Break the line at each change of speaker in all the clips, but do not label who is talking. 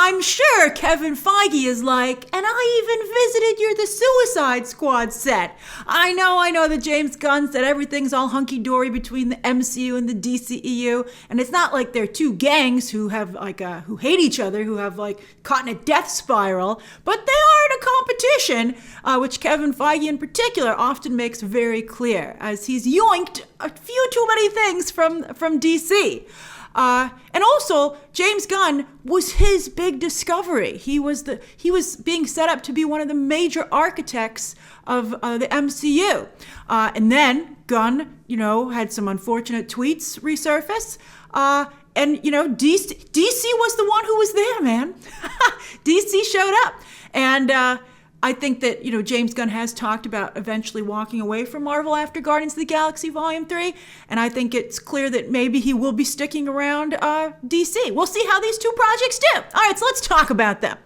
I'm sure Kevin Feige is like, and I even visited the Suicide Squad set. I know that James Gunn said everything's all hunky-dory between the MCU and the DCEU, and it's not like they're two gangs who have who hate each other, who have caught in a death spiral, but they are in a competition, which Kevin Feige in particular often makes very clear, as he's yoinked a few too many things from DC. And also, James Gunn was his big discovery. He was being set up to be one of the major architects of the MCU. And then Gunn, had some unfortunate tweets resurface. And DC was the one who was there, man. DC showed up. And I think that, James Gunn has talked about eventually walking away from Marvel after Guardians of the Galaxy Volume 3. And I think it's clear that maybe he will be sticking around DC. We'll see how these two projects do. All right, so let's talk about them.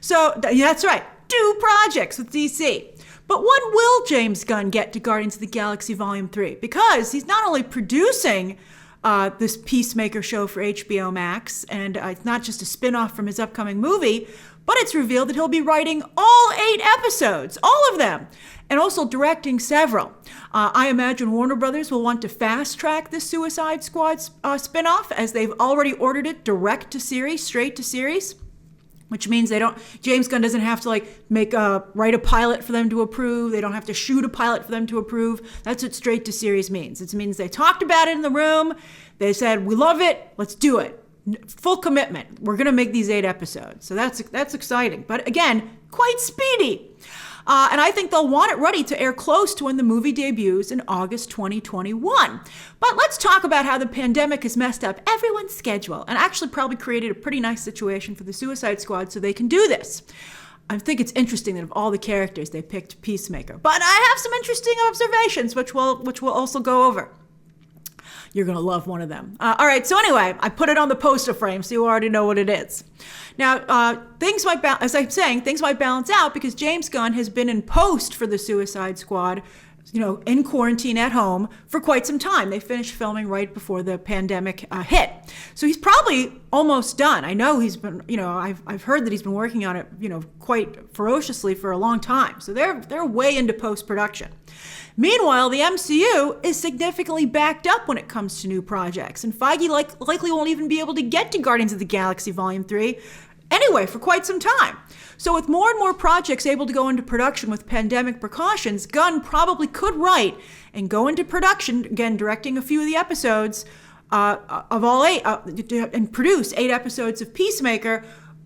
So that's right, 2 projects with DC. But when will James Gunn get to Guardians of the Galaxy Volume 3? Because he's not only producing this Peacemaker show for HBO Max, and it's not just a spin-off from his upcoming movie, but it's revealed that he'll be writing all 8 episodes, all of them, and also directing several. I imagine Warner Brothers will want to fast-track the Suicide Squad spin-off, as they've already ordered it direct to series, straight to series, which means James Gunn doesn't have to write a pilot for them to approve. They don't have to shoot a pilot for them to approve. That's what straight to series means. It means they talked about it in the room. They said, we love it. Let's do it. Full commitment. We're going to make these 8 episodes. So that's exciting. But again, quite speedy. And I think they'll want it ready to air close to when the movie debuts in August 2021. But let's talk about how the pandemic has messed up everyone's schedule and actually probably created a pretty nice situation for the Suicide Squad so they can do this. I think it's interesting that of all the characters, they picked Peacemaker. But I have some interesting observations, which we'll also go over. You're going to love one of them. All right, so anyway, I put it on the poster frame so you already know what it is. Now, things might balance out because James Gunn has been in post for the Suicide Squad, in quarantine at home for quite some time. They finished filming right before the pandemic hit. So he's probably almost done. I know he's been, I've heard that he's been working on it, quite ferociously for a long time. So they're way into post-production. Meanwhile, the MCU is significantly backed up when it comes to new projects, and Feige likely won't even be able to get to Guardians of the Galaxy Volume 3 anyway for quite some time. So with more and more projects able to go into production with pandemic precautions, Gunn probably could write and go into production, again, directing a few of the episodes of all 8, and produce 8 episodes of Peacemaker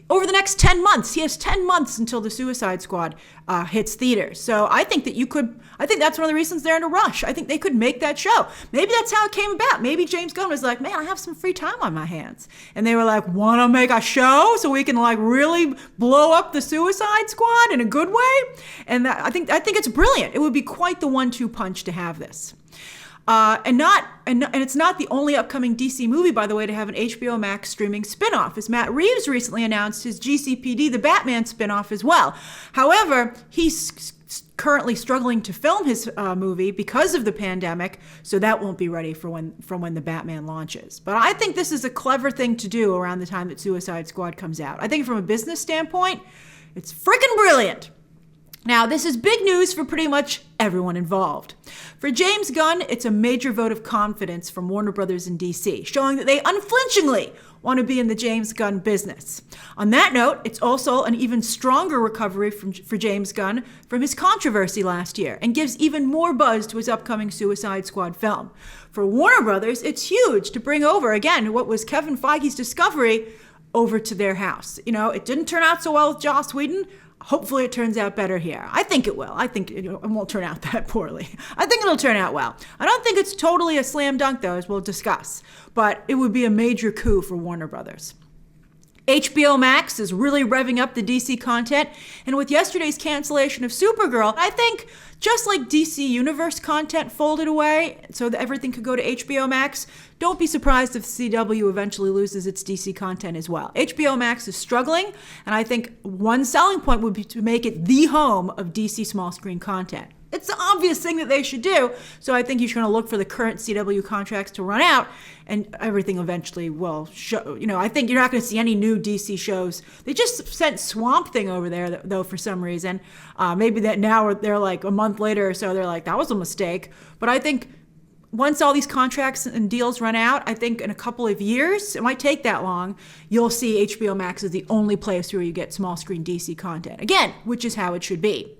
over the next 10 months. He has 10 months until the Suicide Squad hits theaters. So I think that's one of the reasons they're in a rush. I think they could make that show. Maybe that's how it came about. Maybe James Gunn was like, man, I have some free time on my hands. And they were like, want to make a show so we can really blow up the Suicide Squad in a good way? And I think it's brilliant. It would be quite the 1-2 punch to have this. And it's not the only upcoming DC movie, by the way, to have an HBO Max streaming spinoff, as Matt Reeves recently announced his GCPD, the Batman spinoff as well. However, he's currently struggling to film his movie because of the pandemic, so that won't be ready from when the Batman launches. But I think this is a clever thing to do around the time that Suicide Squad comes out. I think from a business standpoint, it's freaking brilliant. Now, this is big news for pretty much everyone involved. For James Gunn, it's a major vote of confidence from Warner Brothers and DC, showing that they unflinchingly want to be in the James Gunn business. On that note, it's also an even stronger recovery for James Gunn from his controversy last year, and gives even more buzz to his upcoming Suicide Squad film. For Warner Brothers, it's huge to bring over, again, what was Kevin Feige's discovery over to their house. It didn't turn out so well with Joss Whedon. Hopefully it turns out better here. I think it will. I think it won't turn out that poorly. I think it'll turn out well. I don't think it's totally a slam dunk, though, as we'll discuss. But it would be a major coup for Warner Brothers. HBO Max is really revving up the DC content, and with yesterday's cancellation of Supergirl, I think just like DC Universe content folded away so that everything could go to HBO Max, don't be surprised if CW eventually loses its DC content as well. HBO Max is struggling, and I think one selling point would be to make it the home of DC small screen content. It's the obvious thing that they should do. So I think he's going to look for the current CW contracts to run out, and everything eventually will show. I think you're not going to see any new DC shows. They just sent Swamp Thing over there, though, for some reason. Maybe that now they're like a month later or so, they're like, that was a mistake. But I think once all these contracts and deals run out, I think in a couple of years, it might take that long, you'll see HBO Max as the only place where you get small screen DC content. Again, which is how it should be.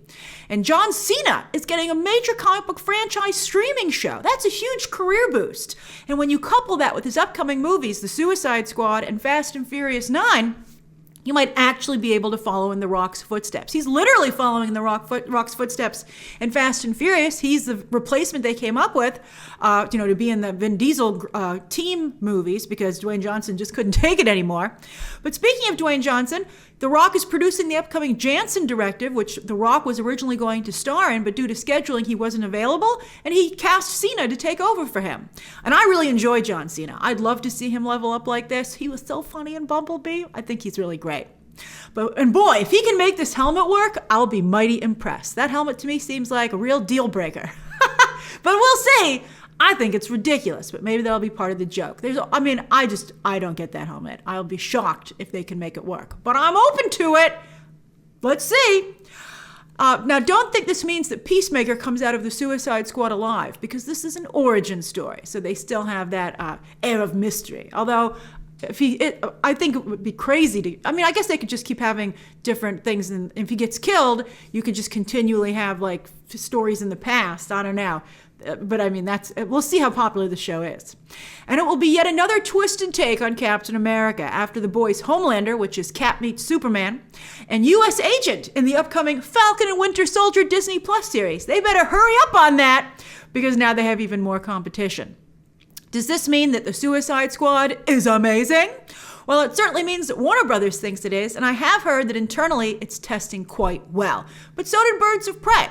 And John Cena is getting a major comic book franchise streaming show. That's a huge career boost. And when you couple that with his upcoming movies, The Suicide Squad and Fast and Furious 9, you might actually be able to follow in The Rock's footsteps. He's literally following in The Rock's footsteps in Fast and Furious. He's the replacement they came up with, to be in the Vin Diesel team movies because Dwayne Johnson just couldn't take it anymore. But speaking of Dwayne Johnson, The Rock is producing the upcoming Jansen Directive, which The Rock was originally going to star in, but due to scheduling, he wasn't available, and he cast Cena to take over for him. And I really enjoy John Cena. I'd love to see him level up like this. He was so funny in Bumblebee. I think he's really great. And boy, if he can make this helmet work, I'll be mighty impressed. That helmet to me seems like a real deal breaker. But we'll see. I think it's ridiculous, but maybe that'll be part of the joke. I don't get that helmet. I'll be shocked if they can make it work, but I'm open to it. Let's see. Now, don't think this means that Peacemaker comes out of the Suicide Squad alive, because this is an origin story, so they still have that air of mystery. Although, I think it would be crazy I guess they could just keep having different things, and if he gets killed, you could just continually have like stories in the past. I don't know. But we'll see how popular the show is. And it will be yet another twisted take on Captain America after The Boys Homelander, which is Cap meets Superman, and U.S. Agent in the upcoming Falcon and Winter Soldier Disney Plus series. They better hurry up on that, because now they have even more competition. Does this mean that the Suicide Squad is amazing? Well, it certainly means that Warner Brothers thinks it is, and I have heard that internally it's testing quite well. But so did Birds of Prey.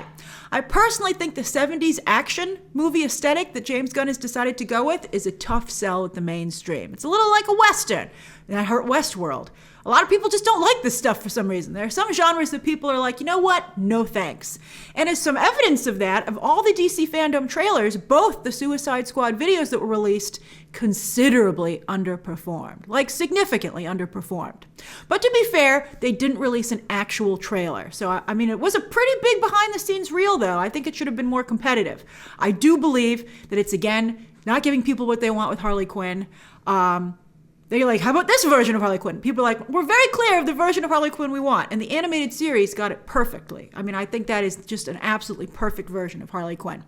I personally think the 70s action movie aesthetic that James Gunn has decided to go with is a tough sell with the mainstream. It's a little like a Western, and I hurt Westworld. A lot of people just don't like this stuff for some reason. There are some genres that people are like, you know what? No thanks. And as some evidence of that, of all the DC fandom trailers, both the Suicide Squad videos that were released considerably underperformed, like significantly underperformed. But to be fair, they didn't release an actual trailer. So, it was a pretty big behind the scenes reel, though. I think it should have been more competitive. I do believe that it's, again, not giving people what they want with Harley Quinn. They're like, how about this version of Harley Quinn? People are like, we're very clear of the version of Harley Quinn we want. And the animated series got it perfectly. I think that is just an absolutely perfect version of Harley Quinn.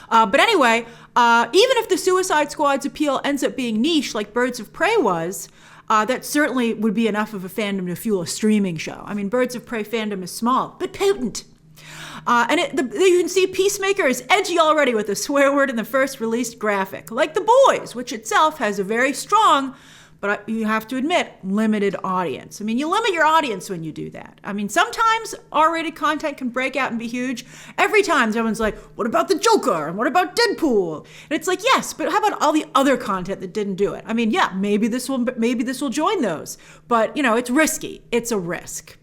But anyway, even if the Suicide Squad's appeal ends up being niche like Birds of Prey was, that certainly would be enough of a fandom to fuel a streaming show. Birds of Prey fandom is small, but potent. You can see Peacemaker is edgy already with a swear word in the first released graphic, like The Boys, which itself has a very strong, but you have to admit, limited audience. You limit your audience when you do that. Sometimes R-rated content can break out and be huge. Every time someone's like, what about the Joker? And what about Deadpool? And it's like, yes, but how about all the other content that didn't do it? Maybe this will join those, but it's risky. It's a risk.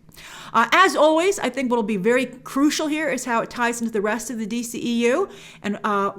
As always, I think what will be very crucial here is how it ties into the rest of the DCEU and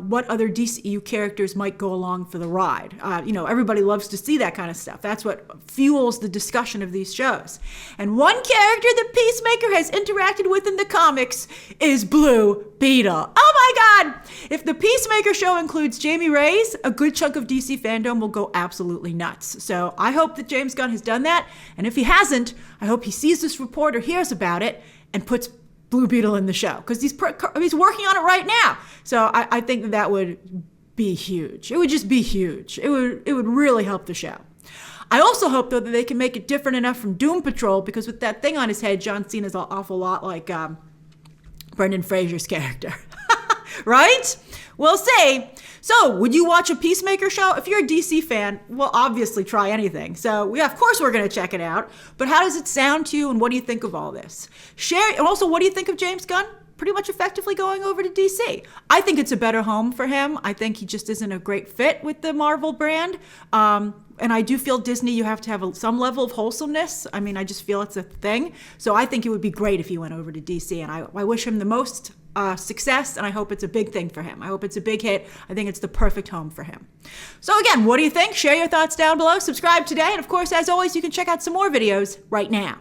what other DCEU characters might go along for the ride. Everybody loves to see that kind of stuff. That's what fuels the discussion of these shows. And one character that Peacemaker has interacted with in the comics is Blue Beetle. Oh my God! If the Peacemaker show includes Jamie Reyes, a good chunk of DC fandom will go absolutely nuts. So I hope that James Gunn has done that. And if he hasn't, I hope he sees this report or hears about it and puts Blue Beetle in the show, because he's working on it right now. So I think that would be huge. It would just be huge. It would really help the show. I also hope, though, that they can make it different enough from Doom Patrol, because with that thing on his head, John Cena's an awful lot like Brendan Fraser's character. Right? We'll see. So, would you watch a Peacemaker show? If you're a DC fan, we'll obviously try anything. So, of course we're going to check it out. But how does it sound to you, and what do you think of all this? Share, and also, what do you think of James Gunn pretty much effectively going over to DC? I think it's a better home for him. I think he just isn't a great fit with the Marvel brand. And I do feel Disney, you have to have some level of wholesomeness. I just feel it's a thing. So I think it would be great if he went over to DC, and I wish him the most success, and I hope it's a big thing for him. I hope it's a big hit. I think it's the perfect home for him. So again, what do you think? Share your thoughts down below. Subscribe today. And of course, as always, you can check out some more videos right now.